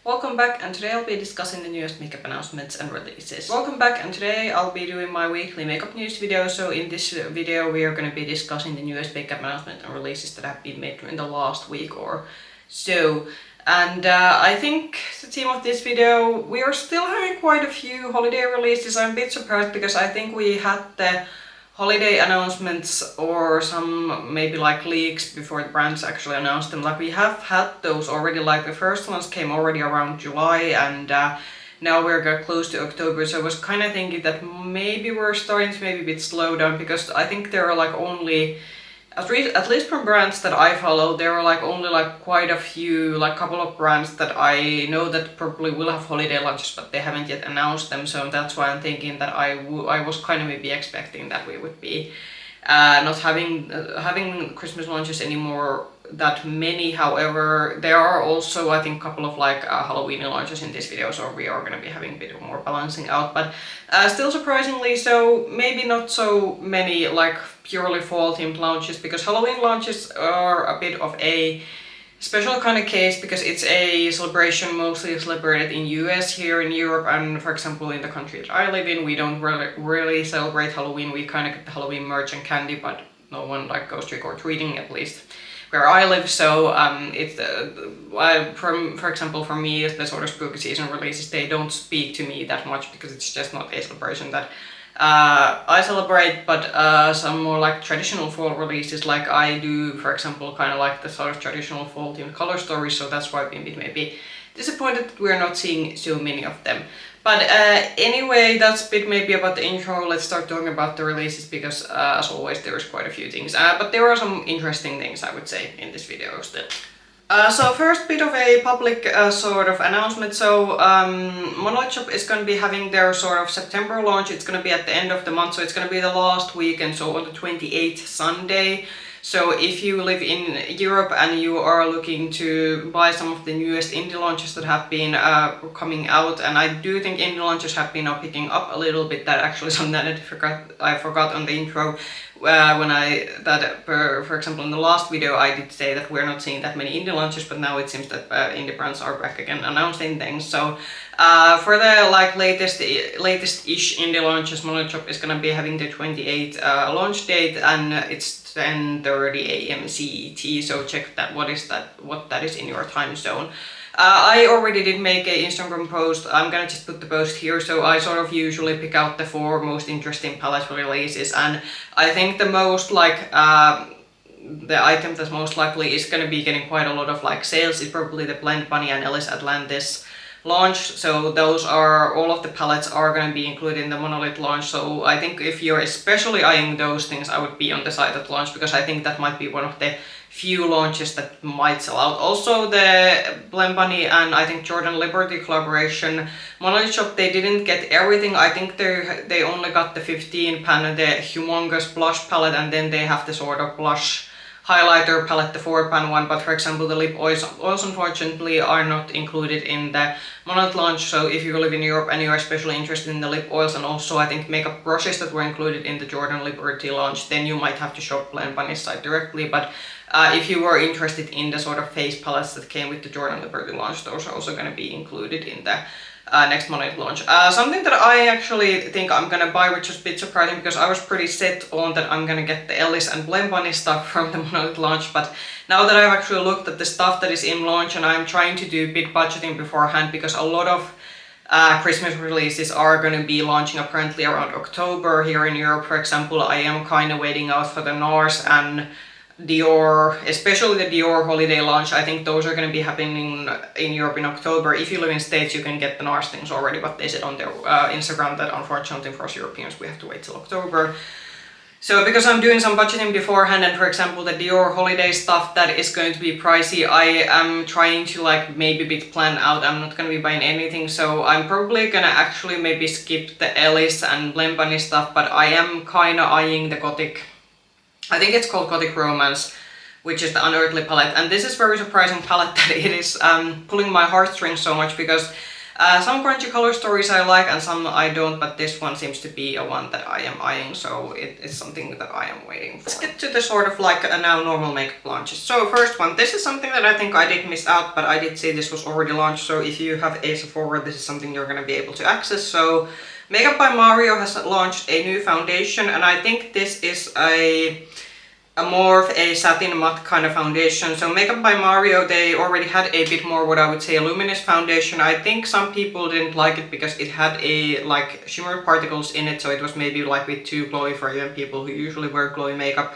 Welcome back, and today I'll be discussing the newest makeup announcements and releases. Welcome back, and today I'll be doing my weekly makeup news video. So in this video we are going to be discussing the newest makeup announcements and releases that have been made during the last week or so. And I think the theme of this video, we are still having quite a few holiday releases. I'm a bit surprised because I think we had the holiday announcements or some maybe like leaks before the brands actually announced them. Like we have had those already, like the first ones came already around July, and now we're close to October. So I was kind of thinking that maybe we're starting to maybe a bit slow down, because I think there are like only, at least from brands that I follow, there are like only like quite a few, like couple of brands that I know that probably will have holiday launches, but they haven't yet announced them. So that's why I'm thinking that I was kind of maybe expecting that we would be not having Christmas launches anymore that many. However, there are also I think a couple of like Halloween launches in this video, so we are going to be having a bit more balancing out, but still surprisingly so maybe not so many like purely fall themed launches, because Halloween launches are a bit of a special kind of case because it's a celebration mostly celebrated in US. Here in Europe, and for example in the country that I live in, we don't really celebrate Halloween. We kind of get the Halloween merch and candy, but no one like goes trick-or-treating, at least where I live. So it's for example for me, the sort of spooky season releases, they don't speak to me that much because it's just not a celebration that I celebrate. But some more like traditional fall releases, like I do, for example, kind of like the sort of traditional fall themed color stories, so that's why I've been maybe disappointed that we're not seeing so many of them. But anyway, that's a bit maybe about the intro. Let's start talking about the releases, because as always there is quite a few things, but there are some interesting things I would say in this video still. So first bit of a public sort of announcement. So Monolith Shop is going to be having their sort of September launch. It's going to be at the end of the month, so it's going to be the last week, and so on the 28th Sunday. So if you live in Europe and you are looking to buy some of the newest indie launches that have been coming out, and I do think indie launches have been now picking up a little bit. That actually something that I forgot on the intro for example in the last video I did say that we're not seeing that many indie launches, but now it seems that indie brands are back again announcing things. So for the like latest-ish indie launches, Monolith Shop is going to be having the 28th launch date, and it's 10:30 AM CET, so check that what that is in your time zone. I already did make an Instagram post. I'm gonna just put the post here. So I sort of usually pick out the 4 most interesting palette releases, and I think the most like the item that's most likely is gonna be getting quite a lot of like sales is probably the Blend Bunny and Ellis Atlantis launch. So those are, all of the palettes are going to be included in the Monolith launch. So I think if you're especially eyeing those things, I would be on the side at launch, because I think that might be one of the few launches that might sell out. Also the Blend Bunny and I think Jordan Liberty collaboration, Monolith Shop, they didn't get everything. I think they only got the 15 pan, the humongous blush palette, and then they have the sort of blush highlighter palette, the 4-pan one. But for example the lip oils unfortunately are not included in the Monolith launch. So if you live in Europe and you are especially interested in the lip oils and also I think makeup brushes that were included in the Jordan Liberty launch, then you might have to shop Blend Bunny's site directly. But if you were interested in the sort of face palettes that came with the Jordan Liberty launch, those are also going to be included in the next Monolith launch. Something that I actually think I'm gonna buy, which is a bit surprising because I was pretty set on that I'm gonna get the Ellis and Blend Bunny stuff from the Monolith launch, but now that I've actually looked at the stuff that is in launch, and I'm trying to do a bit budgeting beforehand, because a lot of Christmas releases are going to be launching apparently around October here in Europe. For example, I am kind of waiting out for the NARS and Dior, especially the Dior holiday launch. I think those are going to be happening in Europe in October. If you live in States, you can get the NARS things already, but they said on their Instagram that unfortunately for us Europeans we have to wait till October. So because I'm doing some budgeting beforehand, and for example the Dior holiday stuff that is going to be pricey, I am trying to like maybe a bit plan out. I'm not going to be buying anything, so I'm probably gonna actually maybe skip the Ellis and Blend Bunny stuff, but I am kind of eyeing the Gothic, I think it's called Gothic Romance, which is the Unearthly palette. And this is very surprising palette that it is pulling my heartstrings so much, because Some grungy color stories I like and some I don't, but this one seems to be a one that I am eyeing, so it is something that I am waiting for. Let's get to the sort of like now normal makeup launches. So first one, this is something that I think I did miss out, but I did see this was already launched, so if you have a Sephora, this is something you're gonna be able to access. So Makeup by Mario has launched a new foundation, and I think this is a more of a satin matte kind of foundation. So Makeup by Mario, they already had a bit more what I would say a luminous foundation. I think some people didn't like it because it had a like shimmer particles in it, so it was maybe like a bit too glowy for even people who usually wear glowy makeup.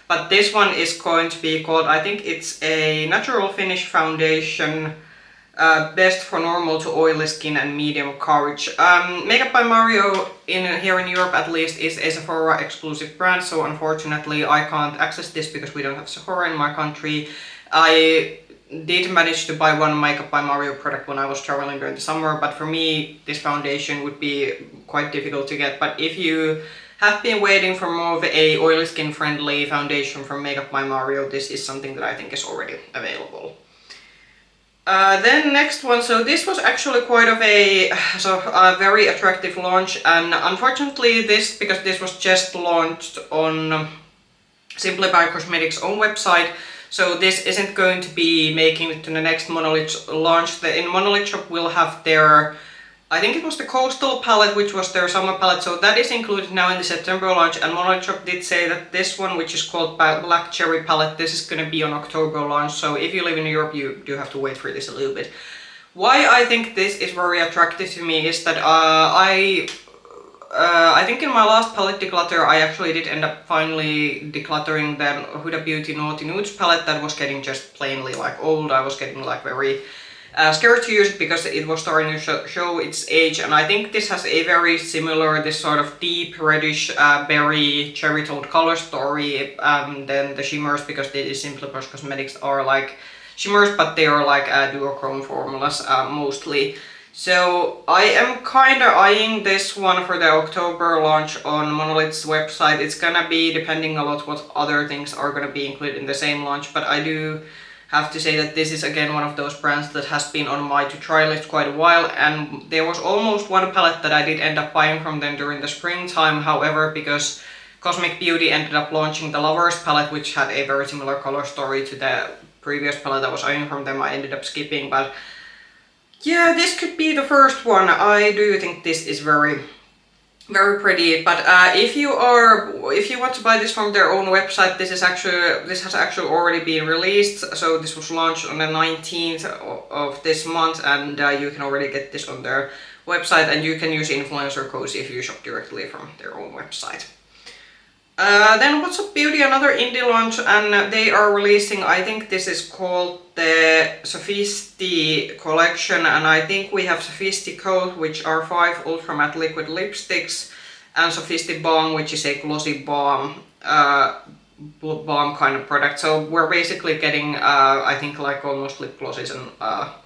But this one is going to be called, I think it's a natural finish foundation. Best for normal to oily skin and medium coverage. Makeup by Mario here in Europe at least is a Sephora exclusive brand, so unfortunately I can't access this because we don't have Sephora in my country. I did manage to buy one Makeup by Mario product when I was traveling during the summer, but for me this foundation would be quite difficult to get. But if you have been waiting for more of a oily skin friendly foundation from Makeup by Mario, this is something that I think is already available. Then next one, so this was actually quite of a very attractive launch, and unfortunately because this was just launched on Simply by Cosmetics' own website, so this isn't going to be making it to the next Monolith launch. In Monolith Shop will have their, I think it was the Coastal palette, which was their summer palette, so that is included now in the September launch, and Monolith Shop did say that this one, which is called Black Cherry palette, this is going to be on October launch, so if you live in Europe you do have to wait for this a little bit. Why I think this is very attractive to me is that I think in my last palette declutter I actually did end up finally decluttering the Huda Beauty Naughty Nudes palette that was getting just plainly like old. I was getting like very scared to use it because it was starting to show its age, and I think this has a very similar, this sort of deep reddish berry cherry toned color story than the shimmers, because they Simply Posh Cosmetics are like shimmers, but they are like duochrome formulas mostly. So I am kinda eyeing this one for the October launch on Monolith's website. It's gonna be depending a lot what other things are gonna be included in the same launch, but I do have to say that this is again one of those brands that has been on my to try list quite a while, and there was almost one palette that I did end up buying from them during the springtime. However, because Cosmic Beauty ended up launching the Lovers palette, which had a very similar color story to the previous palette I was eyeing from them, I ended up skipping. But yeah, this could be the first one. I do think this is very pretty, but if you want to buy this from their own website, this has actually already been released. So this was launched on the 19th of this month, and you can already get this on their website, and you can use influencer codes if you shop directly from their own website. Then What's Up Beauty, another indie launch, and they are releasing, I think this is called the sophistiCOLLECTION, and I think we have sophistiCOLLE, which are 5 ultra matte liquid lipsticks, and sophistiBalm, which is a glossy balm kind of product. So we're basically getting I think like almost lip glosses and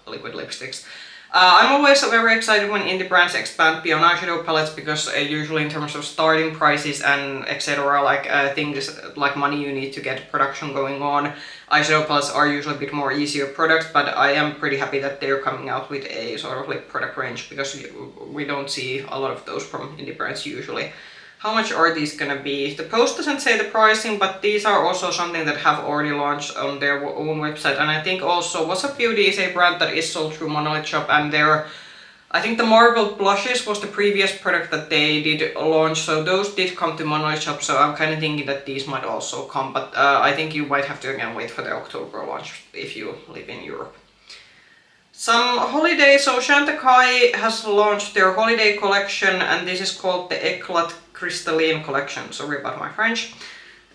liquid lipsticks. I'm always very excited when indie brands expand beyond eyeshadow palettes, because usually in terms of starting prices and etc, like things like money you need to get production going on, eyeshadow palettes are usually a bit more easier products, but I am pretty happy that they're coming out with a sort of lip product range, because we don't see a lot of those from indie brands usually. How much are these gonna be? The post doesn't say the pricing, but these are also something that have already launched on their own website. And I think also What's Up Beauty is a brand that is sold through Monolith Shop, and I think the Marble Blushes was the previous product that they did launch, so those did come to Monolith Shop, so I'm kind of thinking that these might also come, but I think you might have to again wait for the October launch if you live in Europe. Some holiday, so Chantecaille has launched their holiday collection, and this is called the Éclat Cristalline collection. Sorry about my French.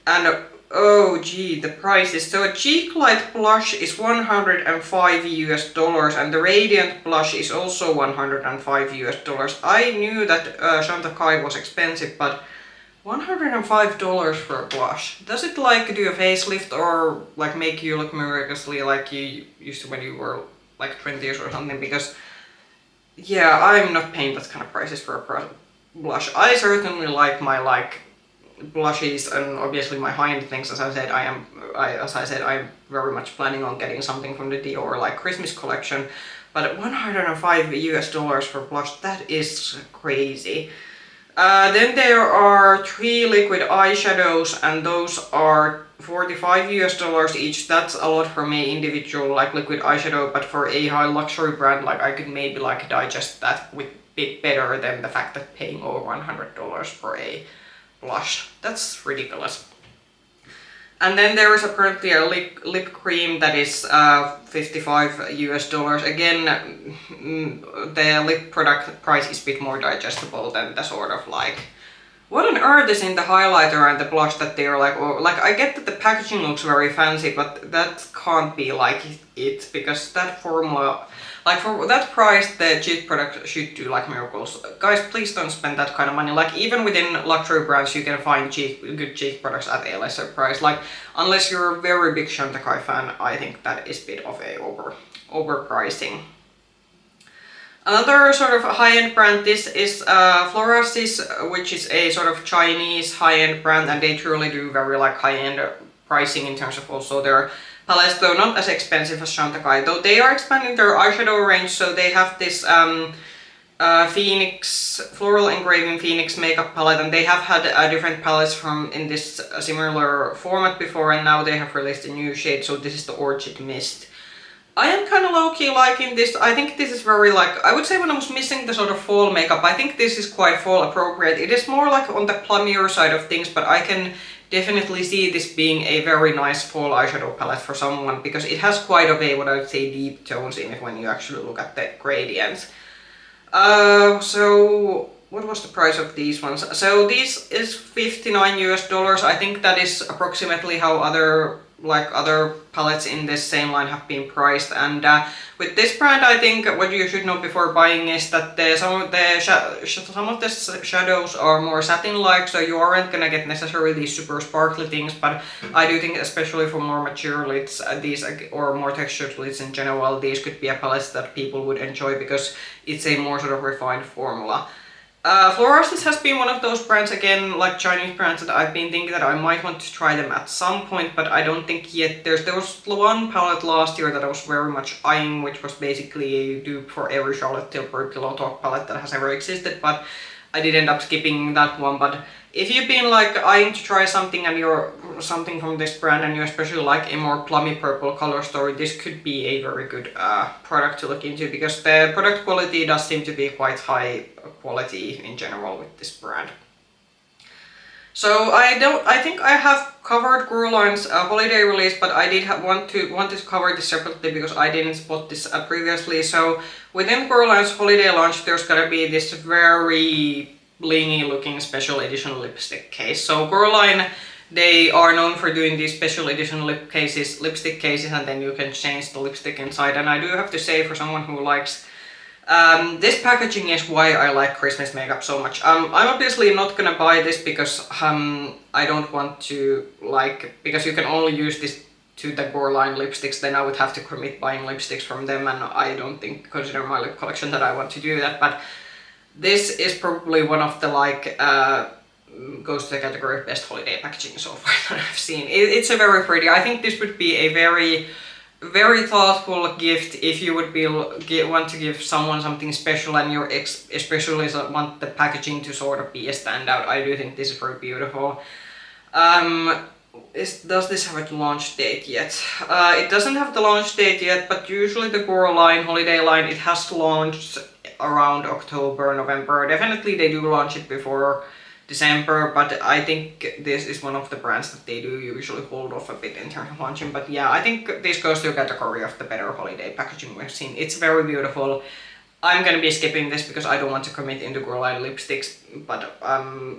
And oh gee, the prices. So a cheek light blush is $105 and the radiant blush is also $105. I knew that Chantecaille was expensive, but $105 for a blush. Does it like do a facelift or like make you look miraculously like you used to when you were like 20s or something? Because yeah, I'm not paying that kind of prices for a blush. I certainly like my blushes and obviously my high-end things. As I said, I'm very much planning on getting something from the Dior like Christmas collection. but $105 for blush, that is crazy. Then there are 3 liquid eyeshadows, and those are $45 each. That's a lot for me, individual like liquid eyeshadow, but for a high luxury brand, like I could maybe like digest that with bit better than the fact that paying over $100 for a blush. That's ridiculous. And then there is apparently a lip cream that is $55. Again, the lip product price is a bit more digestible than the sort of like... What on earth is in the highlighter and the blush that they're like... Or, like, I get that the packaging looks very fancy, but that can't be like it, because that formula... Like, for that price, the cheap product should do like miracles. Guys, please don't spend that kind of money. Like, even within luxury brands, you can find good cheap products at a lesser price. Like, unless you're a very big Chantecaille fan, I think that is a bit of a overpricing. Another sort of high-end brand, this is Florasis, which is a sort of Chinese high-end brand, and they truly do very like high-end pricing in terms of also their palettes, though not as expensive as Chantecaille, though they are expanding their eyeshadow range. So they have this Phoenix, Floral Engraving Phoenix makeup palette, and they have had different palettes in this similar format before, and now they have released a new shade, so this is the Orchid Mist. I am kind of low-key liking this. I think this is very like, I would say when I was missing the sort of fall makeup, I think this is quite fall appropriate. It is more like on the plummier side of things, but I can definitely see this being a very nice fall eyeshadow palette for someone, because it has quite a what I would say deep tones in it when you actually look at the gradients. So what was the price of these ones? So this is $59. I think that is approximately how other palettes in this same line have been priced. And with this brand, I think what you should know before buying is that some of the shadows are more satin-like, so you aren't gonna get necessarily super sparkly things. But I do think, especially for more mature lids, these, or more textured lids in general, these could be a palette that people would enjoy because it's a more sort of refined formula. Florasis has been one of those brands, again, like Chinese brands, that I've been thinking that I might want to try them at some point, but I don't think yet. There was one palette last year that I was very much eyeing, which was basically a dupe for every Charlotte Tilbury Pillow Talk palette that has ever existed, but I did end up skipping that one. But if you've been like eyeing to try something and you're something from this brand and you especially like a more plummy purple color story, this could be a very good product to look into, because the product quality does seem to be quite high quality in general with this brand. So I think I have covered Guerlain's holiday release, but I did want to cover this separately because I didn't spot this previously. So within Guerlain's holiday launch, there's gonna be this very blingy looking special edition lipstick case. So Guerlain, they are known for doing these special edition lipstick cases, and then you can change the lipstick inside. And I do have to say, for someone who likes this packaging is why I like Christmas makeup so much. I'm obviously not gonna buy this because I don't want to because you can only use this to the Guerlain lipsticks, then I would have to commit buying lipsticks from them, and I don't think, consider my lip collection, that I want to do that. But this is probably one of the goes to the category of best holiday packaging so far that I've seen. It's a very pretty. I think this would be a very thoughtful gift if you would want to give someone something special and you especially want the packaging to sort of be a standout. I do think this is very beautiful. Does this have a launch date yet? It doesn't have the launch date yet, but usually the Guerlain holiday line, it has launched around October, November. Definitely they do launch it before December, but I think this is one of the brands that they do usually hold off a bit in terms of launching. But yeah, I think this goes to a category of the better holiday packaging we've seen. It's very beautiful. I'm gonna be skipping this because I don't want to commit into Guerlain lipsticks, but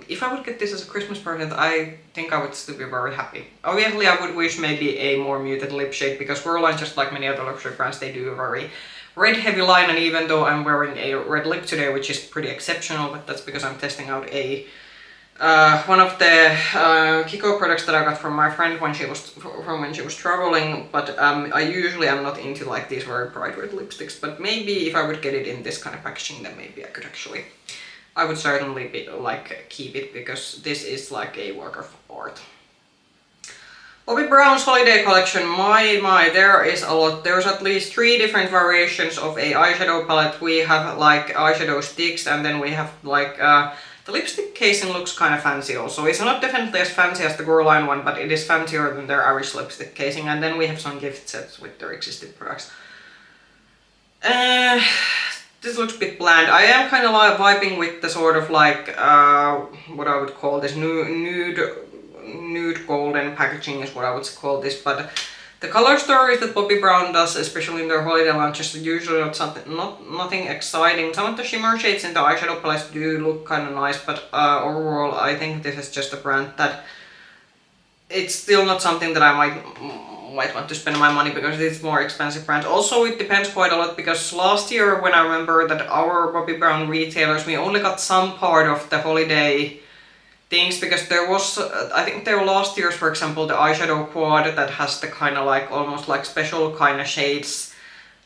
if I would get this as a Christmas present, I think I would still be very happy. Obviously, I would wish maybe a more muted lip shade, because Guerlain, just like many other luxury brands, they do a very red heavy line, and even though I'm wearing a red lip today, which is pretty exceptional, but that's because I'm testing out one of the Kiko products that I got from my friend when she was traveling. But I usually am not into like these very bright red lipsticks, but maybe if I would get it in this kind of packaging, then maybe I could I would certainly keep it, because this is like a work of art. Bobbi Brown's holiday collection, my, there is a lot. There's at least 3 different variations of a eyeshadow palette. We have like eyeshadow sticks, and then we have like the lipstick casing looks kind of fancy also. It's not definitely as fancy as the Guerlain one, but it is fancier than their average lipstick casing. And then we have some gift sets with their existing products. This looks a bit bland. I am kind of like vibing with the sort of like, what I would call this nude golden packaging is what I would call this, but the color stories that Bobbi Brown does, especially in their holiday launches, are usually nothing exciting. Some of the shimmer shades in the eyeshadow palettes do look kind of nice, but overall I think this is just a brand that it's still not something that I might want to spend my money because it's more expensive brand. Also, it depends quite a lot because last year when I remember that our Bobbi Brown retailers, we only got some part of the holiday things because there was, I think there were last year's, for example, the eyeshadow quad that has the kind of like almost like special kind of shades.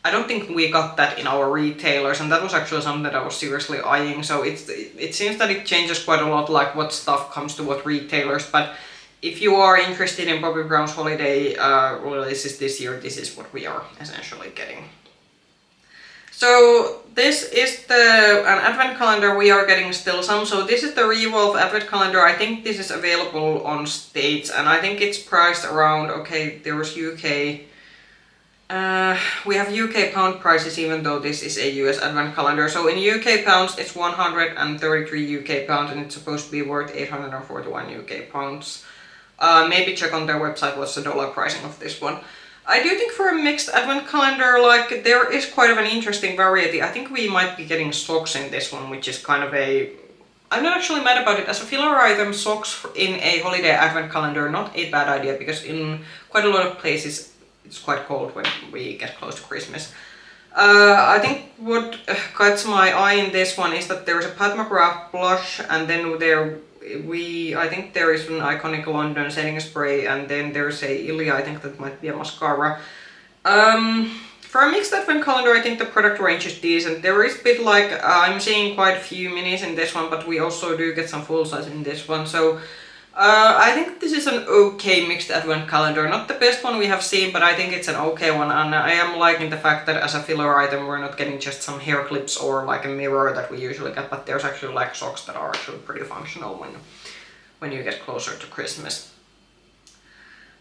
I don't think we got that in our retailers, and that was actually something that I was seriously eyeing. So it seems that it changes quite a lot, like what stuff comes to what retailers. But if you are interested in Bobbi Brown's holiday releases this year, this is what we are essentially getting. So this is an advent calendar we are getting still some. So this is the Revolve advent calendar. I think this is available on States, and I think it's priced around, okay, there was UK. We have UK pound prices even though this is a US advent calendar. So in UK pounds it's 133 UK pounds and it's supposed to be worth 841 UK pounds. Maybe check on their website what's the dollar pricing of this one. I do think for a mixed advent calendar, like, there is quite of an interesting variety. I think we might be getting socks in this one, which is kind of a... I'm not actually mad about it. As a filler item, socks in a holiday advent calendar, not a bad idea, because in quite a lot of places it's quite cold when we get close to Christmas. I think what catches my eye in this one is that there is a Pat McGrath blush, and then I think there is an iconic London setting spray, and then there's a Ilia, I think that might be a mascara. For a mixed advent calendar, I think the product range is decent. There is a bit like, I'm seeing quite a few minis in this one, but we also do get some full size in this one. So I think this is an okay mixed advent calendar. Not the best one we have seen, but I think it's an okay one, and I am liking the fact that as a filler item we're not getting just some hair clips or like a mirror that we usually get, but there's actually like socks that are actually pretty functional when you get closer to Christmas.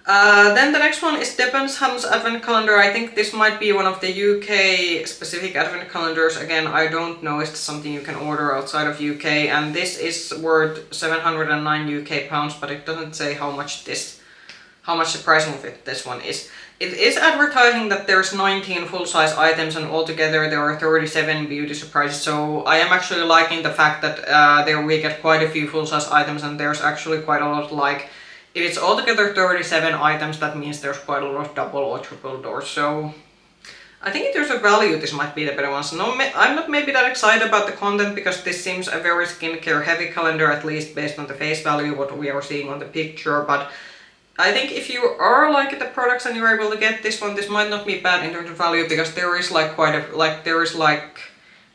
Then the next one is Debenhams advent calendar. I think this might be one of the UK specific advent calendars. Again, I don't know if it's something you can order outside of UK, and this is worth 709 UK pounds, but it doesn't say how much the pricing of this one is. It is advertising that there's 19 full-size items and altogether there are 37 beauty surprises, so I am actually liking the fact that there we get quite a few full-size items, and there's actually quite a lot, like, if it's altogether 37 items, that means there's quite a lot of double or triple doors, so I think if there's a value, this might be the better one. So I'm not maybe that excited about the content because this seems a very skincare heavy calendar, at least based on the face value, what we are seeing on the picture, but I think if you are liking the products and you're able to get this one, this might not be bad in terms of value, because there is like there is like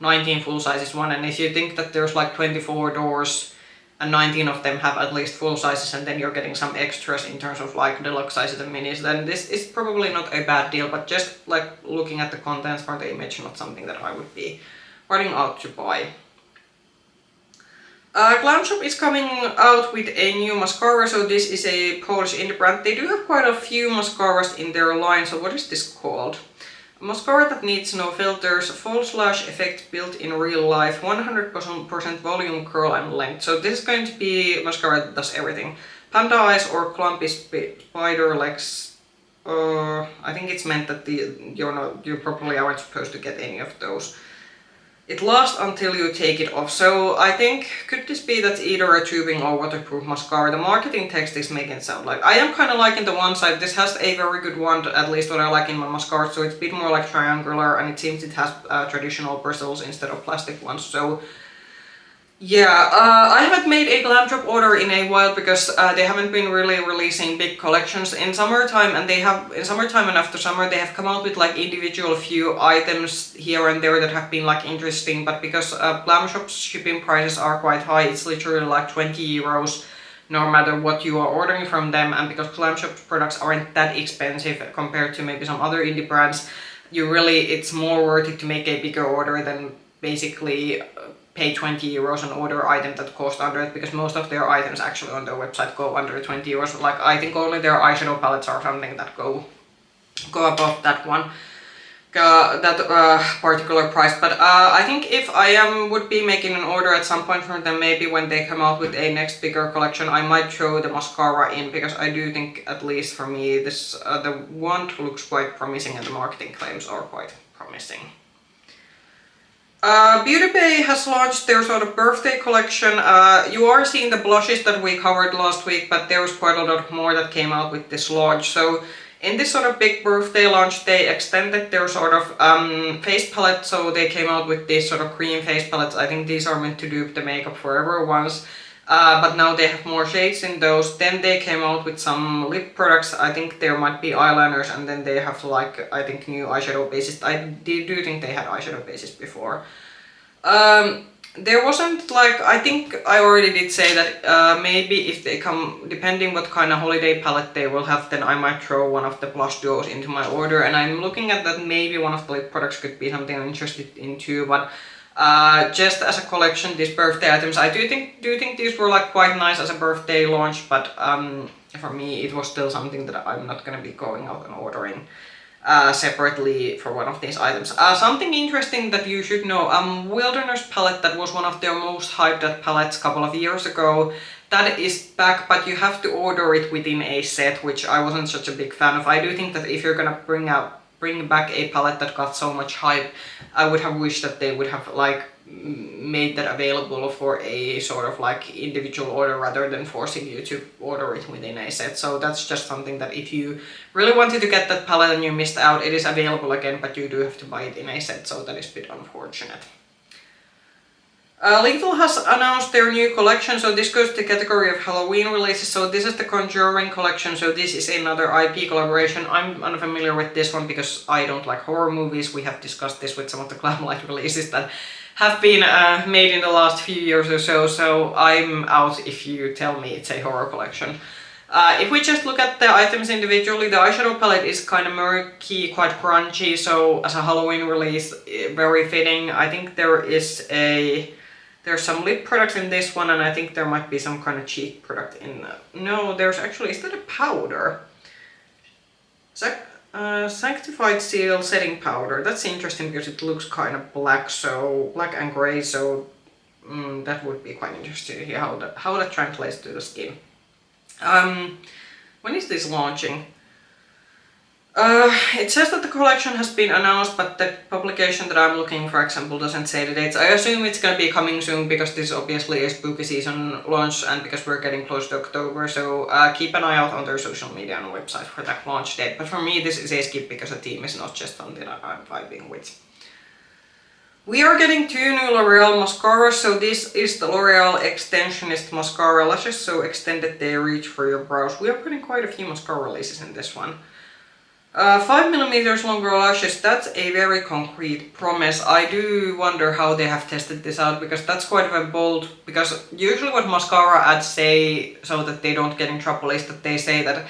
19 full sizes one, and if you think that there's like 24 doors and 19 of them have at least full sizes, and then you're getting some extras in terms of like deluxe sizes and minis, then this is probably not a bad deal, but just like looking at the contents for the image, not something that I would be running out to buy. GlamShop is coming out with a new mascara, so this is a Polish indie brand. They do have quite a few mascaras in their line, so what is this called? A mascara that needs no filters, false lash effect built in real life, 100% volume, curl and length. So this is going to be a mascara that does everything. Panda eyes or clumpy spider legs. I think it's meant that you probably aren't supposed to get any of those. It lasts until you take it off, so I think, could this be that either a tubing or waterproof mascara? The marketing text is making it sound like, I am kind of liking the one side. This has a very good wand, at least what I like in my mascara, so it's a bit more like triangular, and it seems it has traditional bristles instead of plastic ones, so yeah, I haven't made a GlamShop order in a while because they haven't been really releasing big collections in summertime, and in summertime and after summer they have come out with like individual few items here and there that have been like interesting, but because GlamShop's shipping prices are quite high, it's literally like 20 euros no matter what you are ordering from them, and because GlamShop products aren't that expensive compared to maybe some other indie brands, it's more worth it to make a bigger order than basically pay 20 euros and order an item that costs under it, because most of their items actually on their website go under 20 euros. Like, I think only their eyeshadow palettes or something that go above that one. Particular price, but I think if I would be making an order at some point from them, maybe when they come out with a next bigger collection, I might throw the mascara in, because I do think, at least for me, this the wand looks quite promising and the marketing claims are quite promising. Beauty Bay has launched their sort of birthday collection. You are seeing the blushes that we covered last week, but there was quite a lot more that came out with this launch. So in this sort of big birthday launch, they extended their sort of face palette, so they came out with these sort of cream face palettes. I think these are meant to dupe the Makeup Forever ones, but now they have more shades in those. Then they came out with some lip products. I think there might be eyeliners, and then they have like, I think, new eyeshadow bases. I do think they had eyeshadow bases before. There wasn't like, I think I already did say that maybe if they come, depending what kind of holiday palette they will have, then I might throw one of the blush duos into my order, and I'm looking at that maybe one of the lip products could be something I'm interested in too, but just as a collection, these birthday items, I do think these were like quite nice as a birthday launch, but for me it was still something that I'm not gonna be going out and ordering separately for one of these items. Something interesting that you should know, Wilderness palette, that was one of their most hyped at palettes a couple of years ago, that is back, but you have to order it within a set, which I wasn't such a big fan of. I do think that if you're gonna bring back a palette that got so much hype, I would have wished that they would have like made that available for a sort of like individual order rather than forcing you to order it within a set. So that's just something that if you really wanted to get that palette and you missed out, it is available again, but you do have to buy it in a set, so that is a bit unfortunate. Lethal has announced their new collection, so this goes to the category of Halloween releases. So this is the Conjuring collection, so this is another IP collaboration. I'm unfamiliar with this one because I don't like horror movies. We have discussed this with some of the Glamlight releases that have been made in the last few years or so, so I'm out if you tell me it's a horror collection. If we just look at the items individually, the eyeshadow palette is kind of murky, quite crunchy, so as a Halloween release, very fitting. I think there's some lip products in this one, and I think there might be some kind of cheek product in... No, there's actually... Is that a powder? Sanctified Seal Setting Powder. That's interesting because it looks kind of black, so black and grey, so that would be quite interesting to hear how that translates to the skin. When is this launching? It says that the collection has been announced, but the publication that I'm looking, for example, doesn't say the dates. I assume it's gonna be coming soon because this is obviously a spooky season launch and because we're getting close to October, so keep an eye out on their social media and website for that launch date. But for me this is a skip because the theme is not just something that I'm vibing with. We are getting two new Loreal mascaras, so this is the Loreal Extensionist Mascara Lashes, so extended their reach for your brows. We are getting quite a few mascara releases in this one. 5mm longer lashes, that's a very concrete promise. I do wonder how they have tested this out, because that's quite a bold, because usually what mascara ads say, so that they don't get in trouble, is that they say that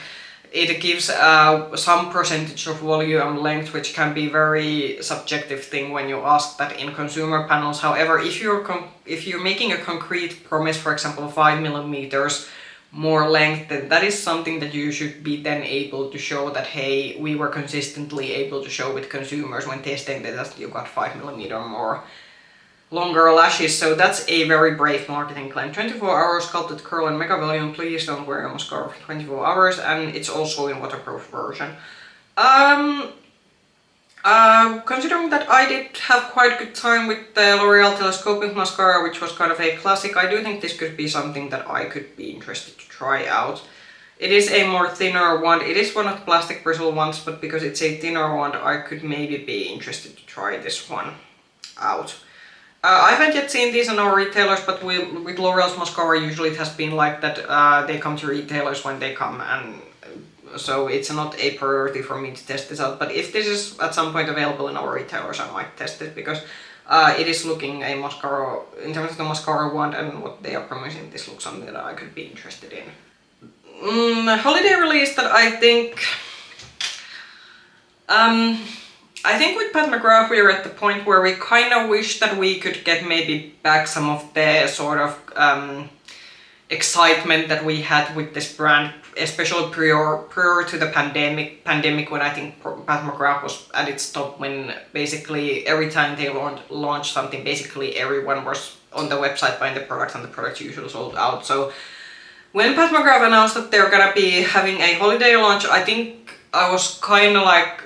it gives some percentage of volume length, which can be very subjective thing when you ask that in consumer panels. However, if you're making a concrete promise, for example 5mm more length, then that is something that you should be then able to show that, hey, we were consistently able to show with consumers when testing that you got 5mm more longer lashes. So that's a very brave marketing claim. 24 hours sculpted curl and mega volume, please don't wear a mascara for 24 hours, and it's also in waterproof version. Considering that I did have quite a good time with the L'Oreal Telescopic Mascara, which was kind of a classic, I do think this could be something that I could be interested to try out. It is a more thinner wand. It is one of the plastic bristle ones, but because it's a thinner wand, I could maybe be interested to try this one out. I haven't yet seen these in our retailers, but with L'Oreal's mascara usually it has been like that they come to retailers when they come, and so it's not a priority for me to test this out. But if this is at some point available in our retailers, I might test it, because It is looking a mascara, in terms of the mascara wand and what they are promising, this looks something that I could be interested in. Holiday release that I think with Pat McGrath we're at the point where we kind of wish that we could get maybe back some of the sort of excitement that we had with this brand, especially prior to the pandemic when I think Pat McGrath was at its top, when basically every time they launched something, basically everyone was on the website buying the product and the product usually sold out. So when Pat McGrath announced that they're gonna be having a holiday launch, I think I was kind of like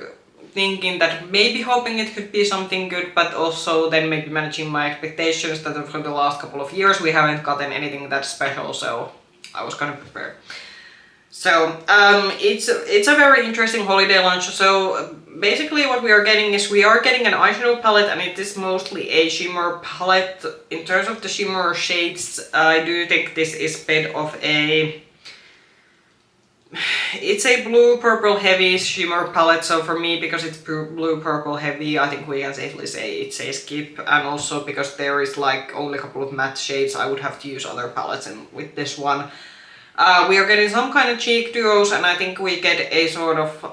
thinking that maybe hoping it could be something good, but also then maybe managing my expectations that for the last couple of years we haven't gotten anything that special, so I was kind of prepared. So it's a very interesting holiday launch. So basically what we are getting is we are getting an eyeshadow palette, and it is mostly a shimmer palette. In terms of the shimmer shades, I do think this is a bit of a... It's a blue purple heavy shimmer palette, so for me, because it's blue purple heavy, I think we can safely say it's a skip. And also because there is like only a couple of matte shades, I would have to use other palettes, and with this one we are getting some kind of cheek duos, and I think we get a sort of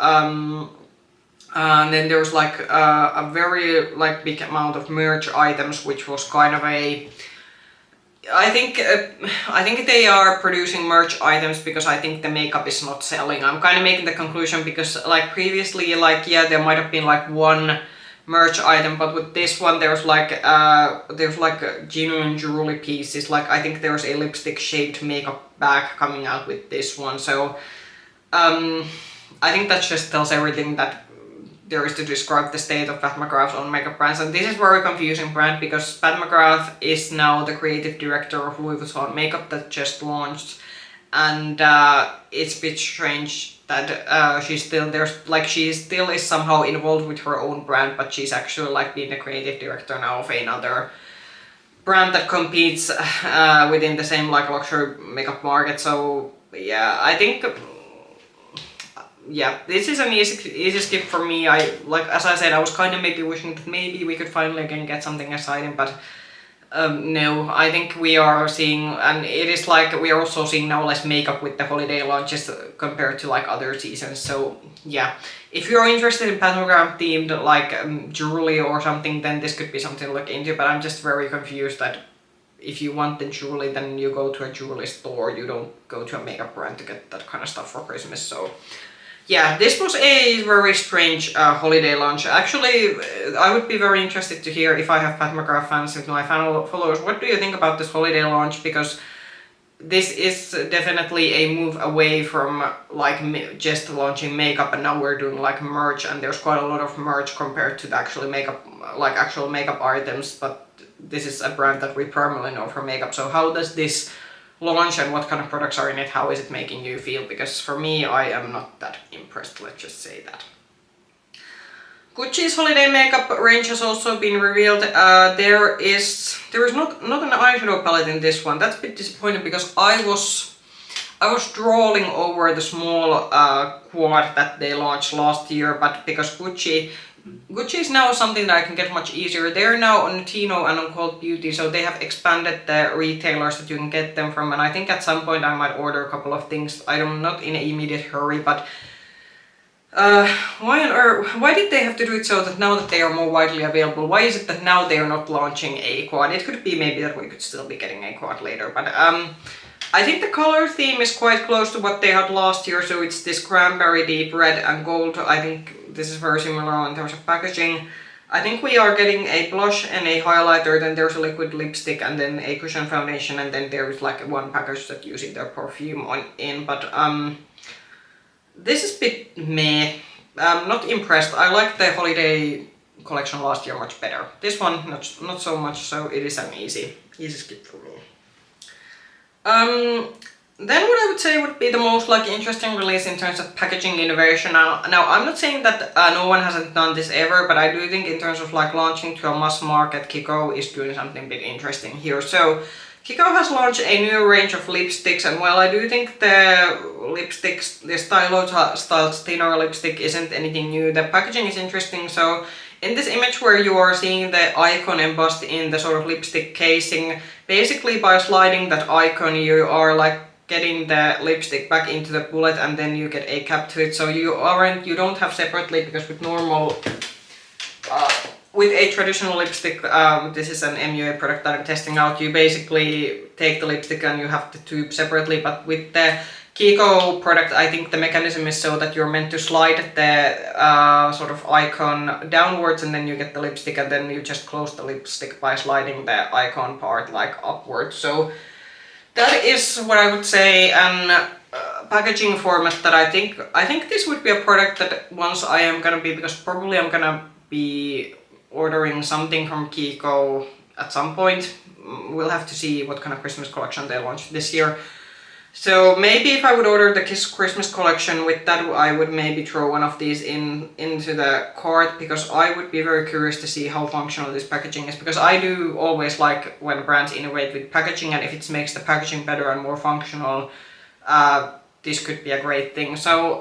and then there's like a very like big amount of merch items, which was kind of a... I think they are producing merch items because I think the makeup is not selling. I'm kind of making the conclusion because like previously, like yeah, there might have been like one merch item, but with this one there's like genuine jewelry pieces. Like I think there's a lipstick shaped makeup bag coming out with this one. So I think that just tells everything that there is to describe the state of Pat McGrath's own makeup brands. And this is very confusing brand because Pat McGrath is now the creative director of Louis Vuitton makeup that just launched, and it's a bit strange that she still is somehow involved with her own brand, but she's actually like being the creative director now of another brand that competes within the same like luxury makeup market. So yeah, I think yeah, this is an easy skip for me. As I said, I was kind of maybe wishing that maybe we could finally again get something exciting, but no, I think we are seeing, and it is like we are also seeing now less makeup with the holiday launches compared to like other seasons. So yeah, if you're interested in Pat McGrath themed like jewelry or something, then this could be something to look into. But I'm just very confused that if you want the jewelry, then you go to a jewelry store. You don't go to a makeup brand to get that kind of stuff for Christmas. So yeah, this was a very strange holiday launch. Actually, I would be very interested to hear, if I have Pat McGrath fans and my followers, what do you think about this holiday launch? Because this is definitely a move away from like just launching makeup, and now we're doing like merch, and there's quite a lot of merch compared to the actual makeup, like actual makeup items. But this is a brand that we primarily know for makeup. So how does this launch and what kind of products are in it? How is it making you feel? Because for me, I am not that impressed, let's just say that. Gucci's holiday makeup range has also been revealed. There is not an eyeshadow palette in this one. That's a bit disappointing because I was drooling over the small quad that they launched last year, but because Gucci is now something that I can get much easier. They're now on Tino and on Cult Beauty, so they have expanded the retailers that you can get them from, and I think at some point I might order a couple of things. I'm not in an immediate hurry, but why did they have to do it so that now that they are more widely available? Why is it that now they are not launching a quad? It could be maybe that we could still be getting a quad later, but I think the color theme is quite close to what they had last year, so it's this cranberry deep red and gold. I think this is very similar in terms of packaging. I think we are getting a blush and a highlighter, then there's a liquid lipstick, and then a cushion foundation, and then there is like one package that uses their perfume in. But this is a bit meh. I'm not impressed. I liked the holiday collection last year much better. This one not so much, so it is an easy skip for me. Then what I would say would be the most like interesting release in terms of packaging innovation. Now I'm not saying that no one hasn't done this ever, but I do think in terms of like launching to a mass market, Kiko is doing something a bit interesting here. So Kiko has launched a new range of lipsticks, and while I do think the lipsticks, the Stylo style thinner lipstick isn't anything new, the packaging is interesting. So in this image where you are seeing the icon embossed in the sort of lipstick casing, basically by sliding that icon you are like getting the lipstick back into the bullet and then you get a cap to it. So you don't have separately, because with normal, with a traditional lipstick, this is an MUA product that I'm testing out, you basically take the lipstick and you have the tube separately, but with the Kiko product, I think the mechanism is so that you're meant to slide the sort of icon downwards and then you get the lipstick, and then you just close the lipstick by sliding the icon part like upwards. So that is what I would say an packaging format that I think this would be a product that once I am gonna be, because probably I'm gonna be ordering something from Kiko at some point. We'll have to see what kind of Christmas collection they launch this year. So maybe if I would order the Christmas collection with that, I would maybe throw one of these into the cart, because I would be very curious to see how functional this packaging is, because I do always like when brands innovate with packaging, and if it makes the packaging better and more functional, this could be a great thing. So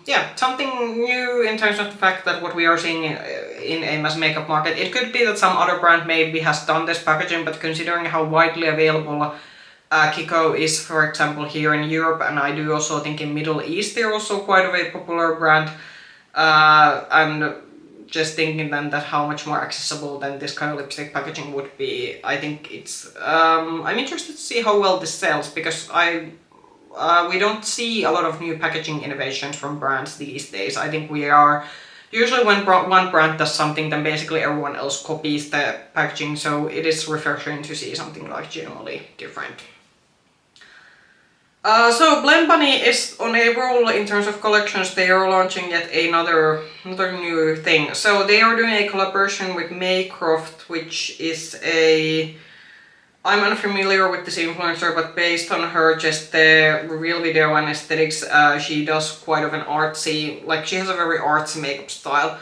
yeah, something new in terms of the fact that what we are seeing in a mass makeup market. It could be that some other brand maybe has done this packaging, but considering how widely available Kiko is, for example, here in Europe, and I do also think in Middle East they're also quite of a popular brand, and just thinking then that how much more accessible than this kind of lipstick packaging would be, I think it's, I'm interested to see how well this sells, because we don't see a lot of new packaging innovations from brands these days. I think we are, usually when one brand does something, then basically everyone else copies the packaging, so it is refreshing to see something like genuinely different. So Blend Bunny is on a roll in terms of collections. They are launching yet another new thing. So they are doing a collaboration with McGrath, which is a, I'm unfamiliar with this influencer, but based on her just the reveal video and aesthetics, she does quite of an artsy, like she has a very artsy makeup style.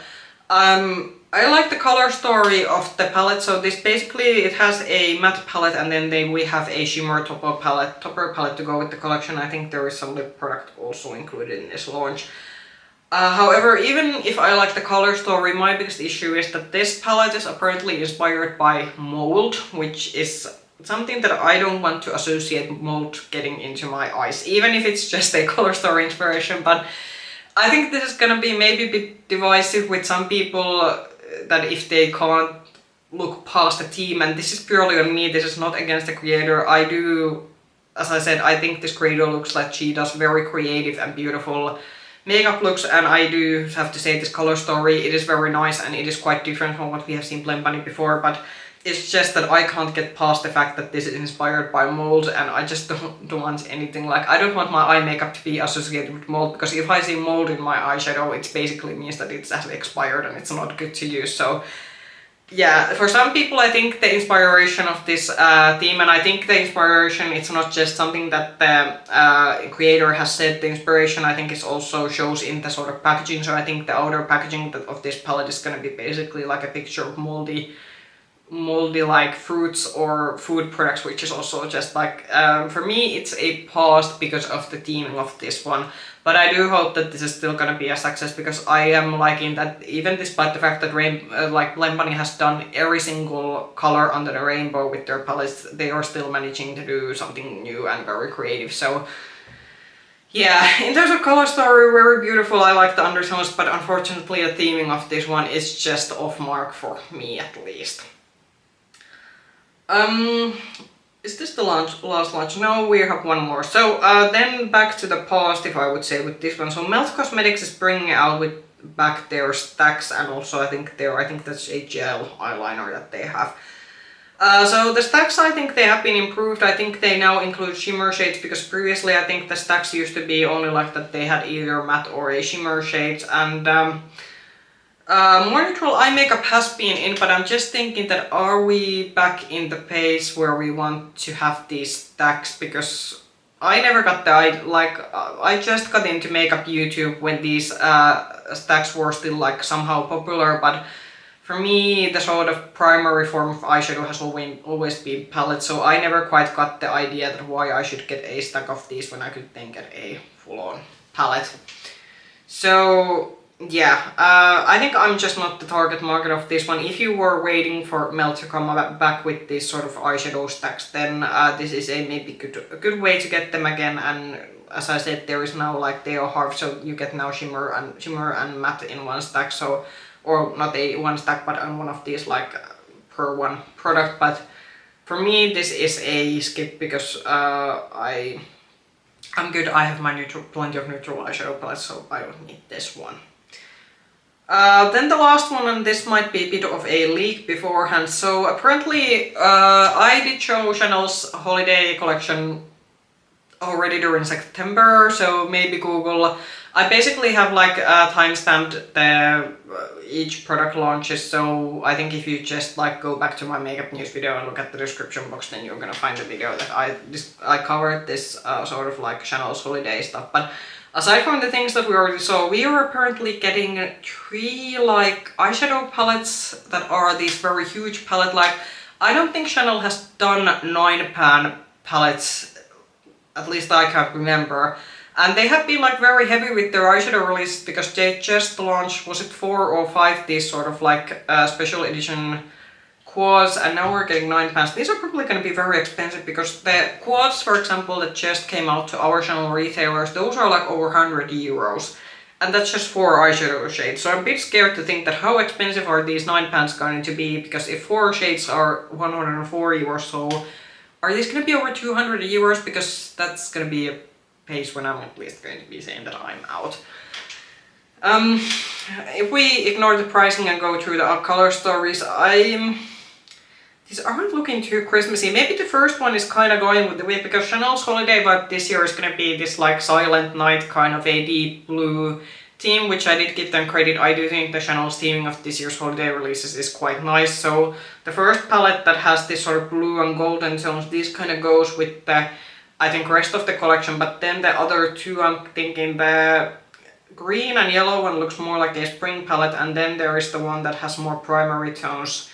I like the color story of the palette. So this basically, it has a matte palette, and then we have a shimmer topper palette to go with the collection. I think there is some lip product also included in this launch. However, even if I like the color story, my biggest issue is that this palette is apparently inspired by mold, which is something that I don't want to associate mold getting into my eyes, even if it's just a color story inspiration. But I think this is gonna be maybe a bit divisive with some people, that if they can't look past the theme, and this is purely on me, this is not against the creator. I do, as I said, I think this creator looks like she does very creative and beautiful makeup looks, and I do have to say this color story, it is very nice and it is quite different from what we have seen Blend Bunny before, but it's just that I can't get past the fact that this is inspired by mold, and I just don't want anything like, I don't want my eye makeup to be associated with mold, because if I see mold in my eyeshadow, it basically means that it has expired and it's not good to use. So yeah, for some people I think the inspiration of this theme, and I think the inspiration, it's not just something that the creator has said, the inspiration I think is also shows in the sort of packaging. So I think the outer packaging of this palette is going to be basically like a picture of moldy like fruits or food products, which is also just like, for me it's a pause because of the theming of this one. But I do hope that this is still gonna be a success, because I am liking that even despite the fact that like Blend Bunny has done every single color under the rainbow with their palettes, they are still managing to do something new and very creative. So yeah, in terms of color story, very beautiful. I like the undertones, but unfortunately the theming of this one is just off mark for me at least. Is this the last launch? No, we have one more. So then back to the positive, I would say, with this one. So Melt Cosmetics is bringing out back their stacks, and also I think that's a gel eyeliner that they have. So the stacks, I think they have been improved. I think they now include shimmer shades, because previously I think the stacks used to be only like that they had either matte or a shimmer shades, and more neutral eye makeup has been in, but I'm just thinking that are we back in the pace where we want to have these stacks, because I never got the I just got into makeup YouTube when these stacks were still like somehow popular, but for me the sort of primary form of eyeshadow has always been palette, so I never quite got the idea that why I should get a stack of these when I could then get a full-on palette. So yeah, I think I'm just not the target market of this one. If you were waiting for Mel to come back with these sort of eyeshadow stacks, then this is a maybe a good way to get them again. And as I said, there is now like they are half, so you get now shimmer and matte in one stack. So, or not a one stack, but on one of these like per one product. But for me, this is a skip because I'm good. I have my plenty of neutral eyeshadow palettes, so I don't need this one. Then the last one, and this might be a bit of a leak beforehand. So apparently I did show Chanel's holiday collection already during September, so maybe Google. I basically have like timestamped the each product launches, so I think if you just like go back to my makeup news video and look at the description box, then you're gonna find the video that I covered this sort of like Chanel's holiday stuff. But aside from the things that we already saw, we are apparently getting 3 like eyeshadow palettes that are these very huge palette. Like, I don't think Chanel has done 9-pan palettes, at least I can't remember. And they have been like very heavy with their eyeshadow releases because they just launched, was it 4 or 5, these sort of like special edition quads, and now we're getting 9 pans. These are probably going to be very expensive because the quads, for example, that just came out to our Chanel retailers, those are like over 100 euros. And that's just 4 eyeshadow shades. So I'm a bit scared to think that how expensive are these 9 pans going to be, because if 4 shades are 104 euros, so are these going to be over 200 euros? Because that's going to be a pace when I'm at least going to be saying that I'm out. If we ignore the pricing and go through the color stories, these aren't looking too Christmassy. Maybe the first one is kind of going with the wind, because Chanel's holiday vibe this year is going to be this like silent night kind of a deep blue theme, which I did give them credit. I do think the Chanel's theming of this year's holiday releases is quite nice. So the first palette that has this sort of blue and golden tones, this kind of goes with the, I think, rest of the collection. But then the other two, I'm thinking the green and yellow one looks more like a spring palette, and then there is the one that has more primary tones,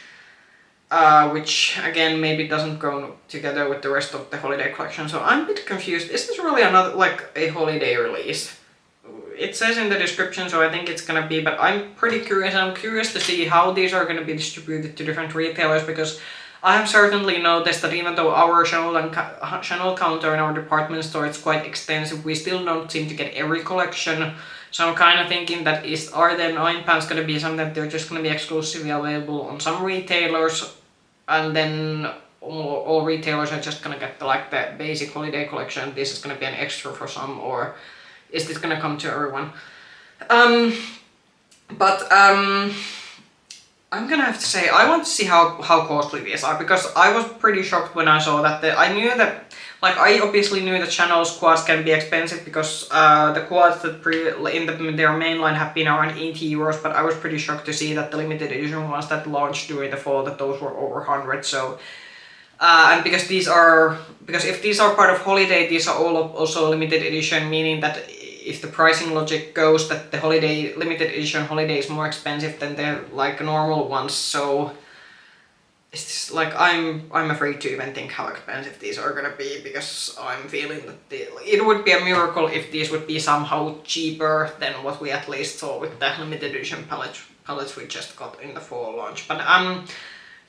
which again maybe doesn't go together with the rest of the holiday collection. So I'm a bit confused. Is this really another like a holiday release? It says in the description, so I think it's gonna be, but I'm pretty curious. I'm curious to see how these are gonna be distributed to different retailers, because I have certainly noticed that even though our Chanel counter in our department store is quite extensive, we still don't seem to get every collection. So I'm kind of thinking that are the 9 pans going to be something that they're just going to be exclusively available on some retailers, and then all retailers are just going to get the basic holiday collection. This is going to be an extra for some, or is this going to come to everyone? I'm gonna have to say, I want to see how costly these are, because I was pretty shocked when I saw that. I knew that, like, I obviously knew that Chanel's quads can be expensive, because the quads that in their main line have been around 80 euros, but I was pretty shocked to see that the limited edition ones that launched during the fall, that those were over 100. So, and because if these are part of holiday, these are all also limited edition, meaning that if the pricing logic goes that the limited edition holiday is more expensive than the like normal ones, so it's just like I'm afraid to even think how expensive these are gonna be, because I'm feeling that it would be a miracle if these would be somehow cheaper than what we at least saw with the limited edition palettes we just got in the fall launch. But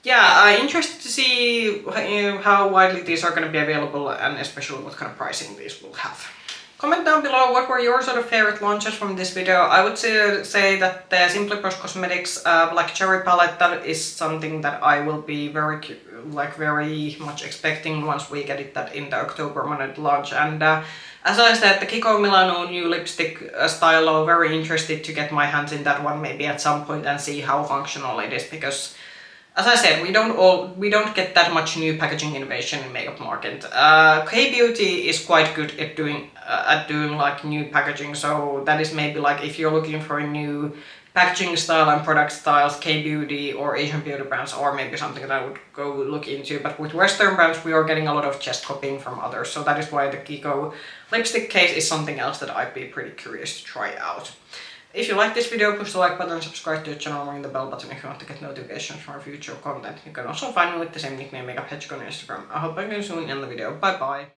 yeah, I'm interested to see how widely these are gonna be available, and especially what kind of pricing these will have. Comment down below what were your sort of favorite launches from this video. I would say that the Simply Posh Cosmetics Black Cherry palette, that is something that I will be very much expecting once we get that in the October when it launch. And as I said, the Kiko Milano new lipstick Stylo, very interested to get my hands in that one maybe at some point and see how functional it is, because as I said, we don't get that much new packaging innovation in makeup market. K-Beauty is quite good at doing like new packaging, so that is maybe like if you're looking for a new packaging style and product styles, K-Beauty or Asian beauty brands are maybe something that I would go look into. But with Western brands, we are getting a lot of just copying from others, so that is why the Kiko lipstick case is something else that I'd be pretty curious to try out. If you like this video, push the like button, subscribe to the channel, ring the bell button if you want to get notifications from our future content. You can also find me with the same nickname, Makeup Hedgehog, on Instagram. I hope I see you soon in the video. Bye bye!